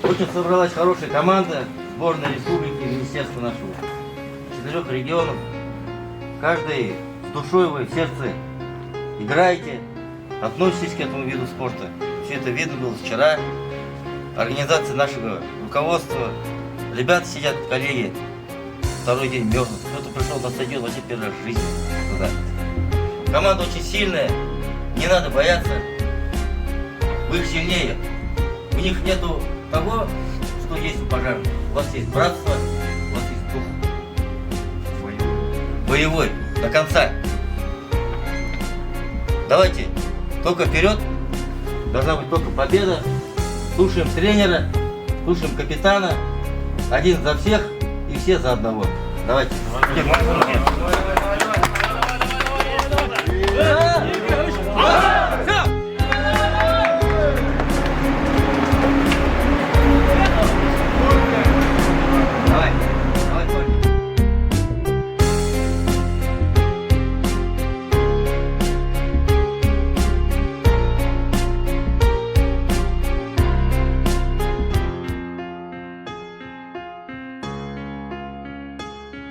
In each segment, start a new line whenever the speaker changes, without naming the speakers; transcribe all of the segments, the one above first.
Очень собралась хорошая команда сборной республики, министерства нашего, 4 регионов. Каждый с душой вы в сердце играете, относитесь к этому виду спорта. Все это видно было вчера. Организация нашего руководства. Ребята сидят, коллеги, второй день мерзнут. Кто-то пришел на стадион вообще первый раз в жизни туда. Команда очень сильная, не надо бояться. Вы их сильнее. У них нету того, что есть у пожарных. У вас есть братство, у вас есть дух боевой, до конца. Давайте, только вперед. Должна быть только победа. Слушаем тренера, слушаем капитана. Один за всех и все за одного. Давайте.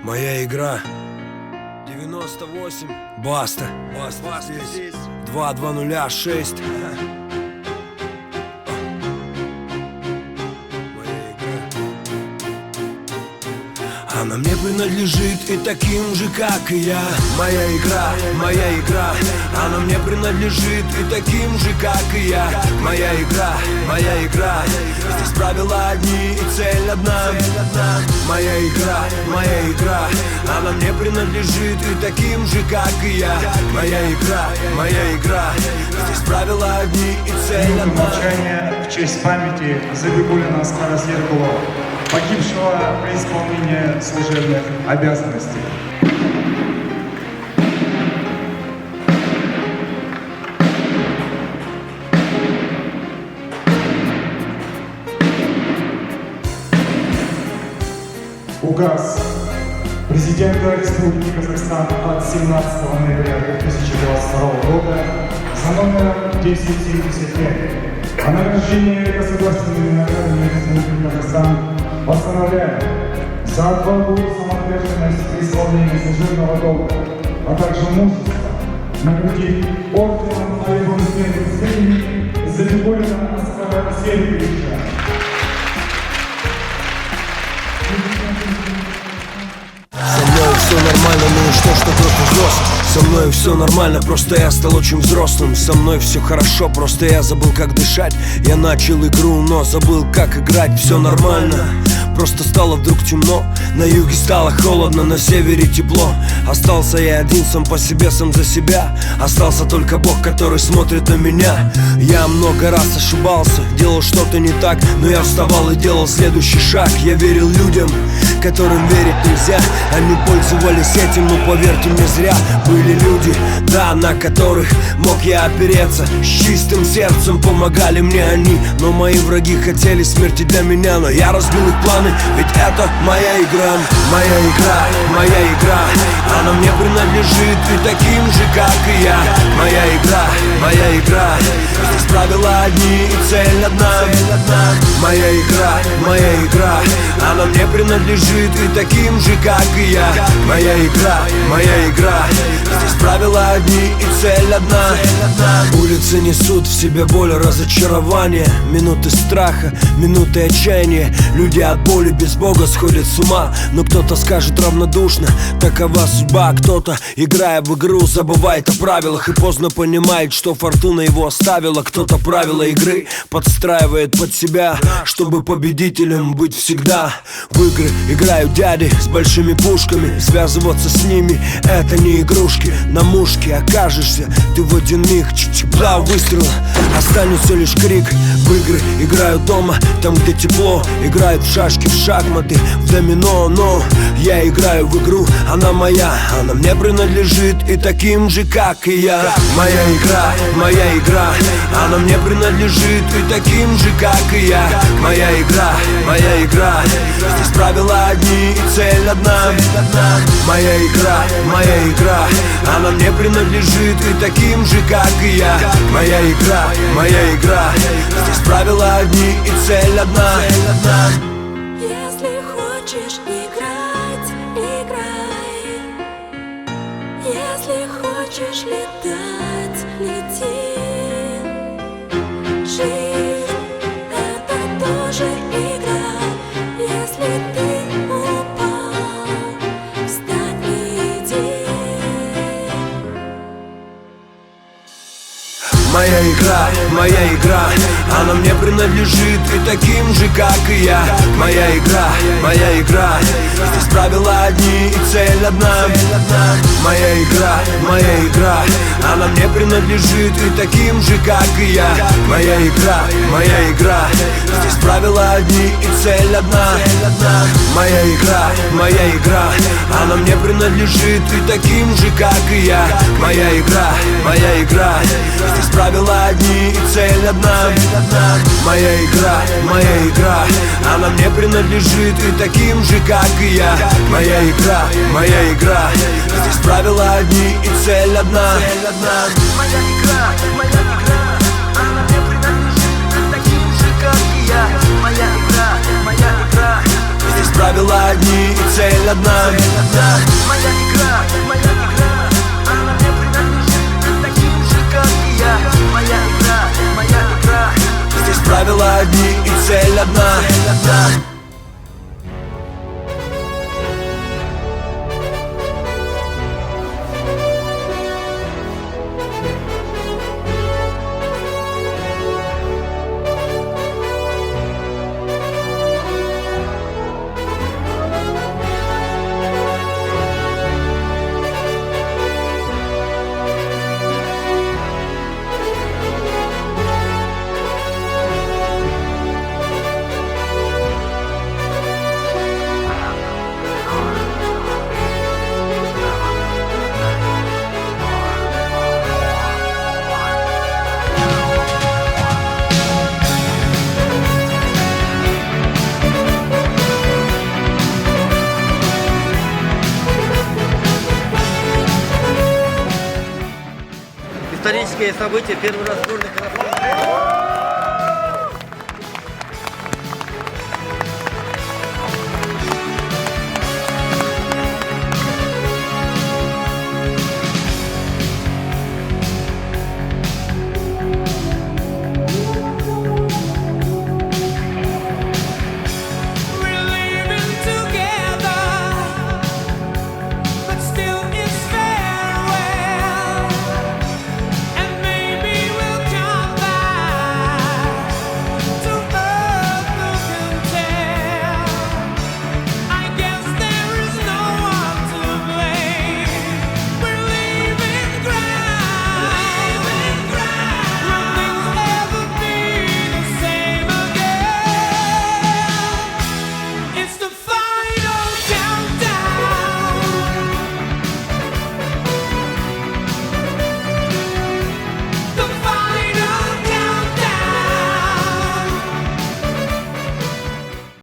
Моя игра 98. Баста. Баста здесь. 2-2-0-6. Она мне принадлежит и таким же, как и я. Моя игра, моя игра. Она мне принадлежит и таким же, как и я. Моя игра, моя игра. Здесь правила одни и цель одна. Моя игра, моя игра. Она мне принадлежит и таким же, как и я. Моя игра, моя игра. Здесь правила одни и цель одна.
Молчание в честь памяти Забигуллина Оскара Зеркулова, погибшего при исполнении служебных обязанностей. Указ президента Республики Казахстан от 17 ноября 2022 года за номером 1075 о награждении государственными наградами Республики Казахстан постановляем за отвагу и самоотверженность при исполнении служебного долга, а также мужество наградить орденом боевым звездами Забигуллина Оскара Сергеевича.
Со мной все нормально, ну и что такое взрослый? Со мной все нормально, просто я стал очень взрослым. Со мной все хорошо, просто я забыл, как дышать. Я начал игру, но забыл, как играть. Все нормально, просто стало вдруг темно. На юге стало холодно, на севере тепло. Остался я один, сам по себе, сам за себя. Остался только Бог, который смотрит на меня. Я много раз ошибался, делал что-то не так, но я вставал и делал следующий шаг. Я верил людям, которым верить нельзя. Они пользовались этим, но поверьте мне, зря. Были люди, да, на которых мог я опереться. С чистым сердцем помогали мне они. Но мои враги хотели смерти для меня. Но я разбил их планы, ведь это моя игра. Моя игра, моя игра. Она мне принадлежит и таким же, как и я. Моя игра, моя игра. Здесь правила одни и цель одна. Моя игра, моя игра. Она мне принадлежит и таким же, как и я. Моя игра, моя игра. Здесь правила одни и цель одна. Улицы несут в себе боль, разочарование, минуты страха, минуты отчаяния. Люди от боли без Бога сходят с ума. Но кто-то скажет равнодушно, такова судьба. Кто-то, играя в игру, забывает о правилах и поздно понимает, что фортуна его оставила. Кто-то правила игры подстраивает под себя, чтобы победителем быть всегда. В игры играют дяди с большими пушками. Связываться с ними — это не игрушки. На мушке окажешься ты в один миг. Два выстрела, останется лишь крик. В игры играют дома, там где тепло. Играют в шашки, в шахматы, в домино. Но я играю в игру, она моя. Она мне принадлежит и таким же, как и я. Моя игра, моя игра. Она мне принадлежит и таким же, как и я. Моя игра, моя игра. Здесь правила одни и цель одна. Моя игра, моя игра. Она мне принадлежит и таким же, как и я. Моя игра, моя игра. Здесь правила одни и цель одна. игра, она мне принадлежит и таким же, как и я. Моя игра, здесь правила одни и цель одна. Моя игра, она мне принадлежит и таким же, как и я. Моя игра, здесь правила одни и цель одна. Моя игра, она мне принадлежит и таким же, как и я. Моя игра, здесь правила одни и цель одна. Моя игра, она мне принадлежит и таким же, как и я. Моя игра, здесь правила одни и цель одна. Моя игра, она мне принадлежит и таким же, как и я. Моя игра, здесь правила одни и цель одна. Моя игра, она мне принадлежит и таким же, как и я. Моя игра, здесь правила одни и цель одна.
Исторические события первый раз в